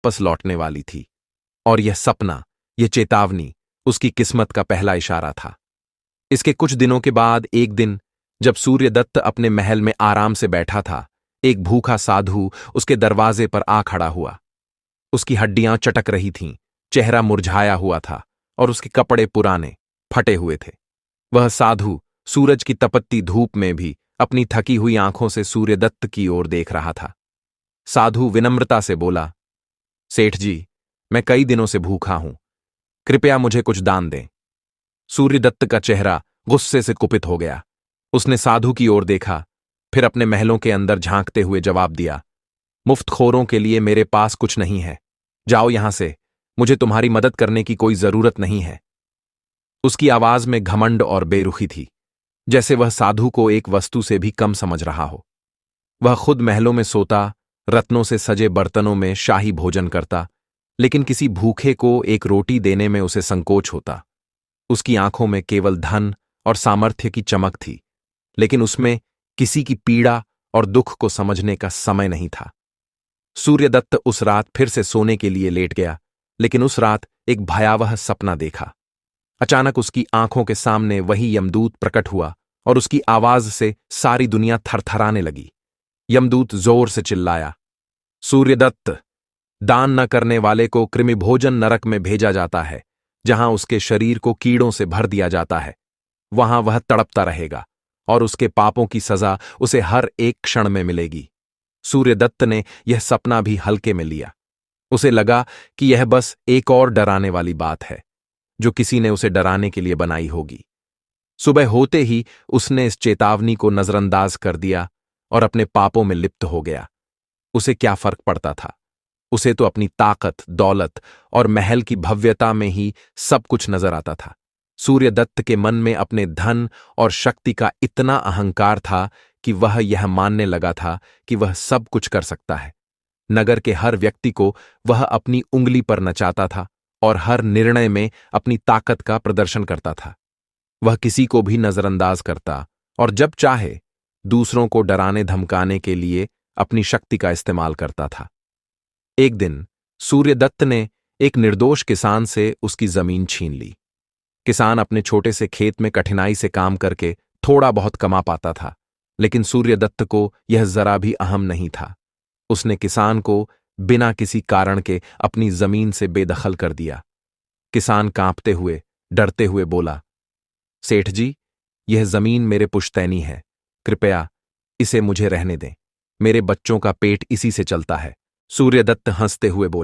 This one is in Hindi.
वापस लौटने वाली थी। और यह सपना, यह चेतावनी उसकी किस्मत का पहला इशारा था। इसके कुछ दिनों के बाद एक दिन, जब सूर्यदत्त अपने महल में आराम से बैठा था, एक भूखा साधु उसके दरवाजे पर आ खड़ा हुआ। उसकी हड्डियां चटक रही थीं, चेहरा मुरझाया हुआ था और उसके कपड़े पुराने, फटे हुए थे। वह साधु सूरज की तपती धूप में भी अपनी थकी हुई आंखों से सूर्यदत्त की ओर देख रहा था। साधु विनम्रता से बोला, सेठ जी, मैं कई दिनों से भूखा हूं, कृपया मुझे कुछ दान दें। सूर्यदत्त का चेहरा गुस्से से कुपित हो गया। उसने साधु की ओर देखा, फिर अपने महलों के अंदर झांकते हुए जवाब दिया, मुफ्तखोरों के लिए मेरे पास कुछ नहीं है, जाओ यहां से, मुझे तुम्हारी मदद करने की कोई जरूरत नहीं है। उसकी आवाज में घमंड और बेरुखी थी, जैसे वह साधु को एक वस्तु से भी कम समझ रहा हो। वह खुद महलों में सोता, रत्नों से सजे बर्तनों में शाही भोजन करता, लेकिन किसी भूखे को एक रोटी देने में उसे संकोच होता। उसकी आंखों में केवल धन और सामर्थ्य की चमक थी, लेकिन उसमें किसी की पीड़ा और दुख को समझने का समय नहीं था। सूर्यदत्त उस रात फिर से सोने के लिए लेट गया, लेकिन उस रात एक भयावह सपना देखा। अचानक उसकी आंखों के सामने वही यमदूत प्रकट हुआ और उसकी आवाज से सारी दुनिया थरथराने लगी। यमदूत जोर से चिल्लाया, सूर्यदत्त, दान न करने वाले को कृमिभोजन नरक में भेजा जाता है, जहां उसके शरीर को कीड़ों से भर दिया जाता है। वहां वह तड़पता रहेगा और उसके पापों की सजा उसे हर एक क्षण में मिलेगी। सूर्यदत्त ने यह सपना भी हल्के में लिया। उसे लगा कि यह बस एक और डराने वाली बात है, जो किसी ने उसे डराने के लिए बनाई होगी। सुबह होते ही उसने इस चेतावनी को नजरअंदाज कर दिया और अपने पापों में लिप्त हो गया। उसे क्या फर्क पड़ता था? उसे तो अपनी ताकत, दौलत और महल की भव्यता में ही सब कुछ नजर आता था। सूर्यदत्त के मन में अपने धन और शक्ति का इतना अहंकार था कि वह यह मानने लगा था कि वह सब कुछ कर सकता है। नगर के हर व्यक्ति को वह अपनी उंगली पर नचाता था और हर निर्णय में अपनी ताकत का प्रदर्शन करता था। वह किसी को भी नजरअंदाज करता और जब चाहे दूसरों को डराने धमकाने के लिए अपनी शक्ति का इस्तेमाल करता था। एक दिन सूर्यदत्त ने एक निर्दोष किसान से उसकी जमीन छीन ली। किसान अपने छोटे से खेत में कठिनाई से काम करके थोड़ा बहुत कमा पाता था, लेकिन सूर्यदत्त को यह जरा भी अहम नहीं था। उसने किसान को बिना किसी कारण के अपनी जमीन से बेदखल कर दिया। किसान कांपते हुए, डरते हुए बोला, सेठ जी, यह जमीन मेरे पुश्तैनी है, कृपया इसे मुझे रहने दें, मेरे बच्चों का पेट इसी से चलता है। सूर्यदत्त हंसते हुए बोला,